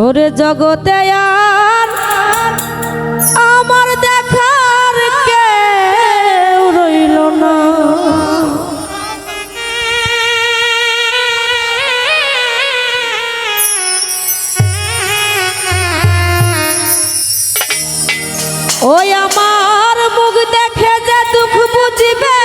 ওরে জগতে আর আমার দেখার কেউ রইল না, ওই আমার মুখ দেখে যে দুঃখ বুঝিবে,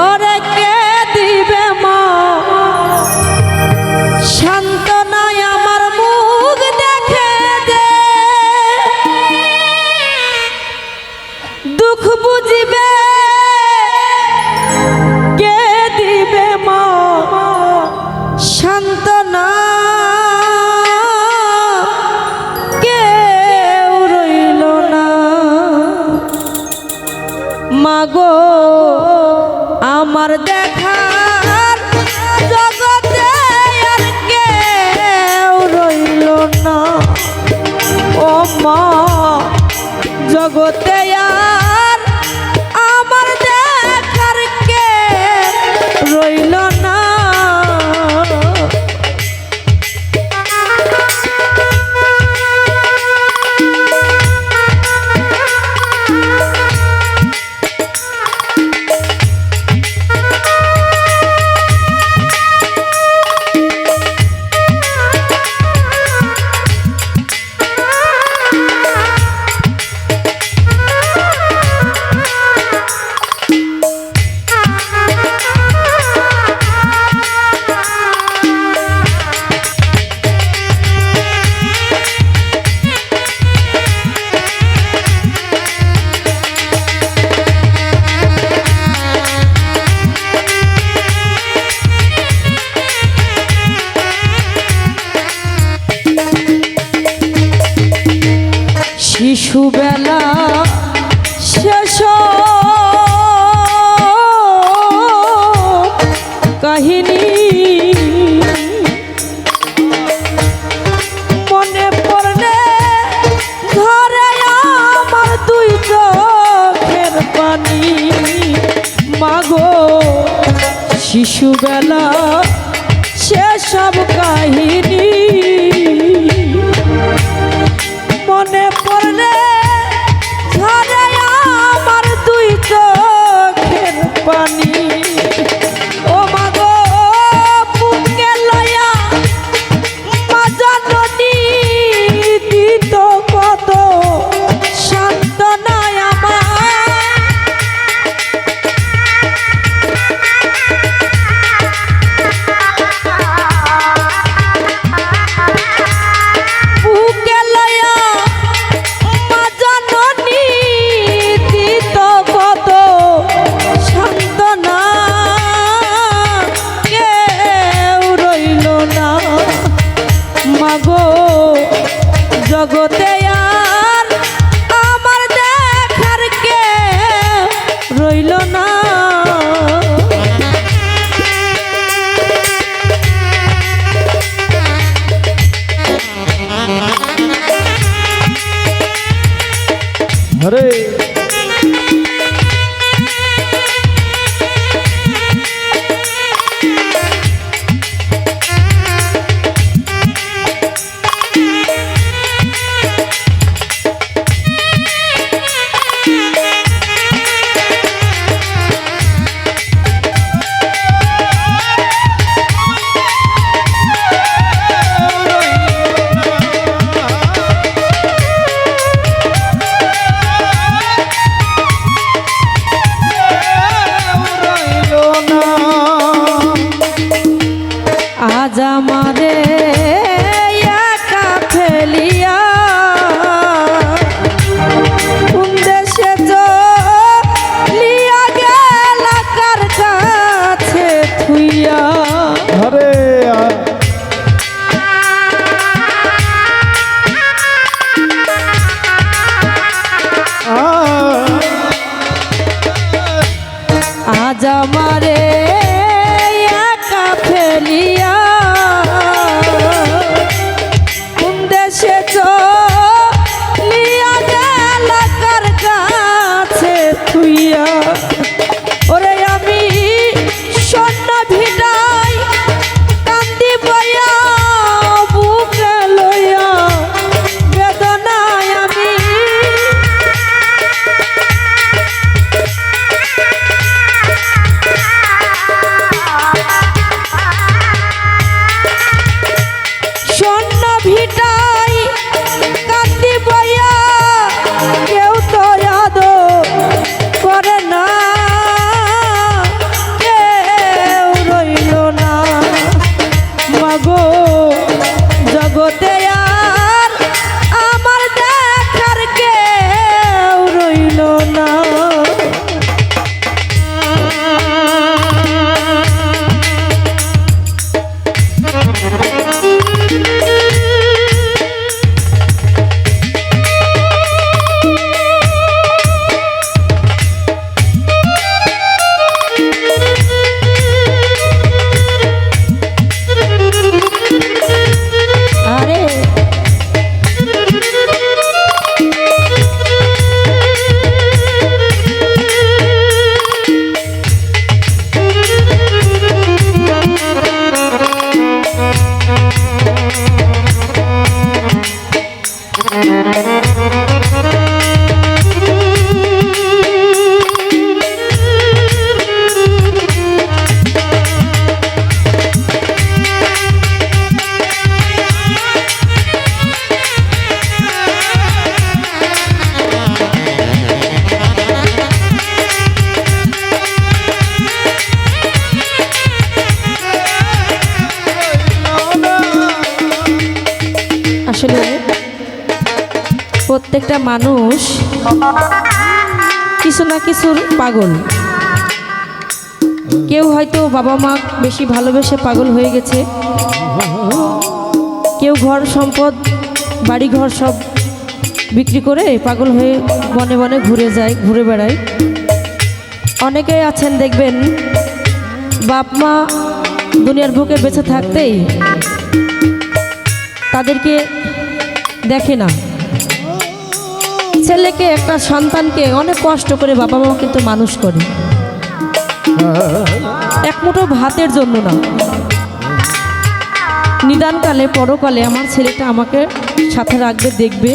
ওরে কে দিবে মা শান্তনায় আমার মুখ দেখে যে দুঃখ বুঝিবে, কে দিবে মা শান্তনা মাগো আমার দেখার জগতে আর কেউ রইল না, ও মা জগতে আর আমার দেখার কেউ রইল না। শিশুবেলা শেষ কাহিনী মনে পড়লে ধরে আমার দুই চোখের পানি, মাগো শিশুবেলা সেসব কাহিনী মনে পড়লে ঝরে আমার দুই চোখের পানি, ও মাগো বুকে লয়া মা জননী দিত কত সান্ত্বনায় আমার, বুকে লয়া মা জননী দিত কত সান্ত্বনা, কেউ রইল না মাগো জগতে আর আমার দেখার কেউ রইল না। হরে আজ আমারে একা ফেলিয়া কোন দেশে চলিয়া গেলা কার কাছে থুইয়া, হরে আজ আমারে একা ফেলিয়া কোন দেশে চলিয়া গেলা কার কাছে থুইয়া, ওরে আমি প্রত্যেকটা মানুষ কিছু না কিছুর পাগল। কেউ হয়তো বাবা মা বেশি ভালোবেসে পাগল হয়ে গেছে, কেউ ঘর সম্পদ বাড়ি ঘর সব বিক্রি করে পাগল হয়ে বনে বনে ঘুরে যায়, ঘুরে বেড়ায়। অনেকেই আছেন দেখবেন বাপ মা দুনিয়ার বুকে বেঁচে থাকতেই তাদেরকে দেখে না। ছেলেকে একটা সন্তানকে অনেক কষ্ট করে বাবা মা কিন্তু মানুষ করে, এক মুঠো ভাতের জন্য না। নিদানকালে পরকালে আমার ছেলেটা আমাকে সাথে রাখবে, দেখবে,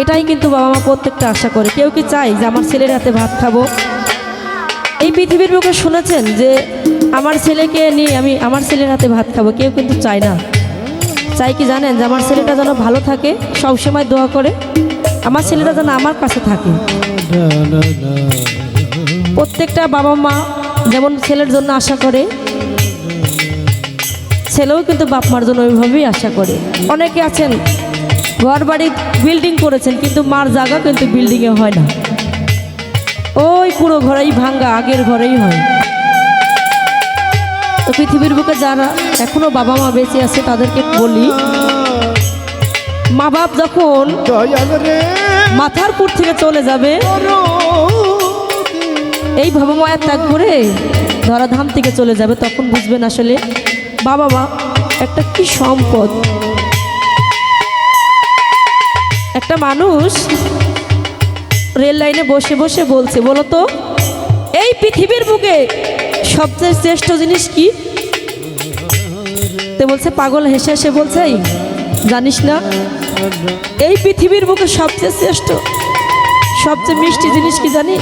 এটাই কিন্তু বাবা মা প্রত্যেকটা আশা করে। কেউ কি চায় যে আমার ছেলের হাতে ভাত খাবো? এই পৃথিবীর বুকে শুনেছেন যে আমার ছেলেকে নিয়ে আমি আমার ছেলের হাতে ভাত খাবো? কেউ কিন্তু চায় না। চাই কি জানেন? যে আমার ছেলেটা যেন ভালো থাকে, সবসময় দোয়া করে আমার ছেলেটা যেন আমার কাছে থাকে। প্রত্যেকটা বাবা মা যেমন ছেলের জন্য আশা করে, ছেলেও কিন্তু বাপ মার জন্য ওইভাবেই আশা করে। অনেকে আছেন ঘর বাড়ি বিল্ডিং করেছেন কিন্তু মার জায়গা কিন্তু বিল্ডিংয়ে হয় না, ওই পুরো ঘরেই ভাঙ্গা, আগের ঘরেই হয়। তো পৃথিবীর বুকে যারা এখনো বাবা মা বেঁচে আছে তাদেরকে বলি, মা বাপ যখন মাথার পুর থেকে চলে যাবে, এই ভবমায়া ত্যাগ করে ধরাধাম থেকে চলে যাবে, তখন বুঝবেন আসলে বাবা মা একটা কি সম্পদ। একটা মানুষ রেল লাইনে বসে বসে বলছে, বলো তো এই পৃথিবীর বুকে সবচেয়ে শ্রেষ্ঠ জিনিস কি? তো বলছে, পাগল হেসে হেসে বলছে, এই জানিস না এই পৃথিবীর বুকে সবচেয়ে শ্রেষ্ঠ সবচেয়ে মিষ্টি জিনিস কি জানি?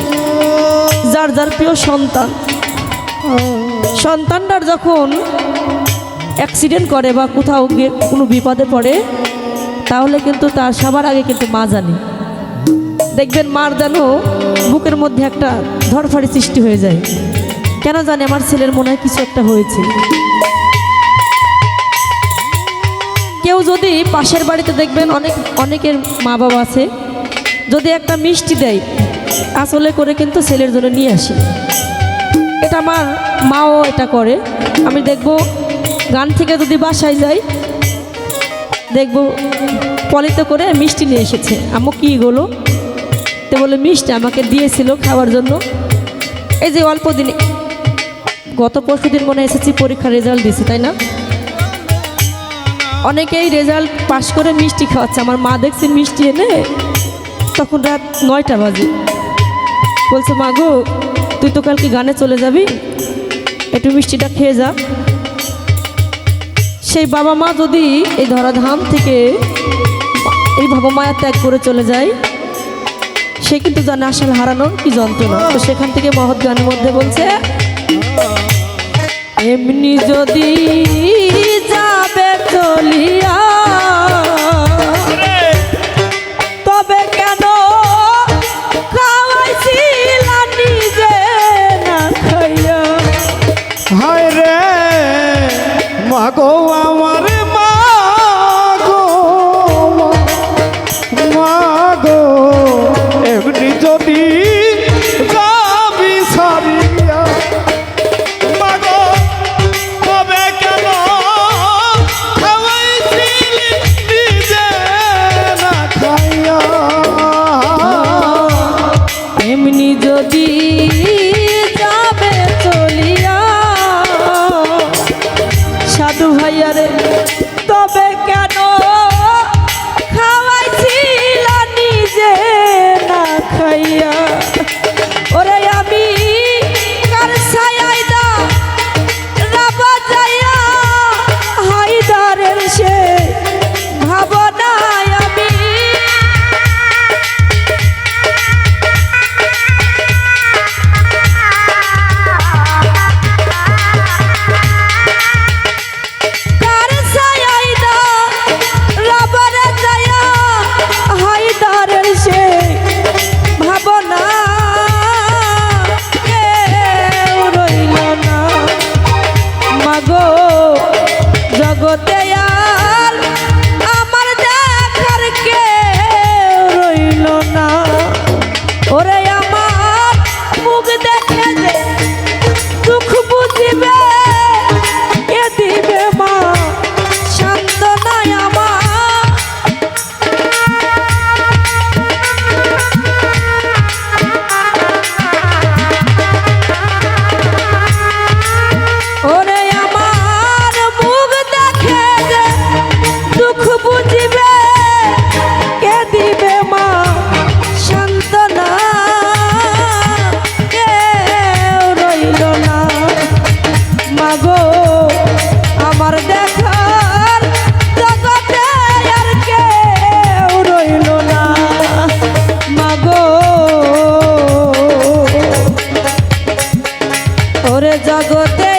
যার যার প্রিয় সন্তান। সন্তানটার যখন অ্যাক্সিডেন্ট করে বা কোথাও গিয়ে কোনো বিপদে পড়ে, তাহলে কিন্তু তার সবার আগে কিন্তু মা জানে। দেখবেন মার যেন বুকের মধ্যে একটা ধরফাড়ি সৃষ্টি হয়ে যায়, কেন জানে আমার ছেলের মনে হয় কিছু একটা হয়েছে। কেউ যদি পাশের বাড়িতে দেখবেন অনেকের মা বাবা আছে, যদি একটা মিষ্টি দেয় আসলে করে কিন্তু ছেলের জন্য নিয়ে আসে। এটা আমার মাও এটা করে। আমি দেখব গান থেকে যদি বাসায় যাই, দেখব পলিতে করে মিষ্টি নিয়ে এসেছে। আম্মু কি গুলো? তো বলে মিষ্টি আমাকে দিয়েছিল খাওয়ার জন্য। এই যে অল্প দিনে গত পরশুদিন মনে এসেছি পরীক্ষার রেজাল্ট দিয়েছে, তাই না? অনেকেই রেজাল্ট পাশ করে মিষ্টি খাওয়াচ্ছে। আমার মা দেখছে মিষ্টি এনে, তখন রাত 9টা বাজে। বলছে, মা গো তুই তো কালকে গানে চলে যাবি, একটু মিষ্টিটা খেয়ে যা। সেই বাবা মা যদি এই ধরাধাম থেকে এই বাবা মায়া ত্যাগ করে চলে যায়, সে কিন্তু জানে আসলে হারানোর কি যন্ত্রণা। তো সেখান থেকে মহৎ গানের মধ্যে বলছে, এমনি যদি যাবে চলিয়া তবে কেন খাওয়াইছিলা নিজে না খাইয়া? হায় রে মাগো আমার মাগো, মাগো এমনি যদি যাবি সারিয়া, মাগো তবে কেন ওরে জগতে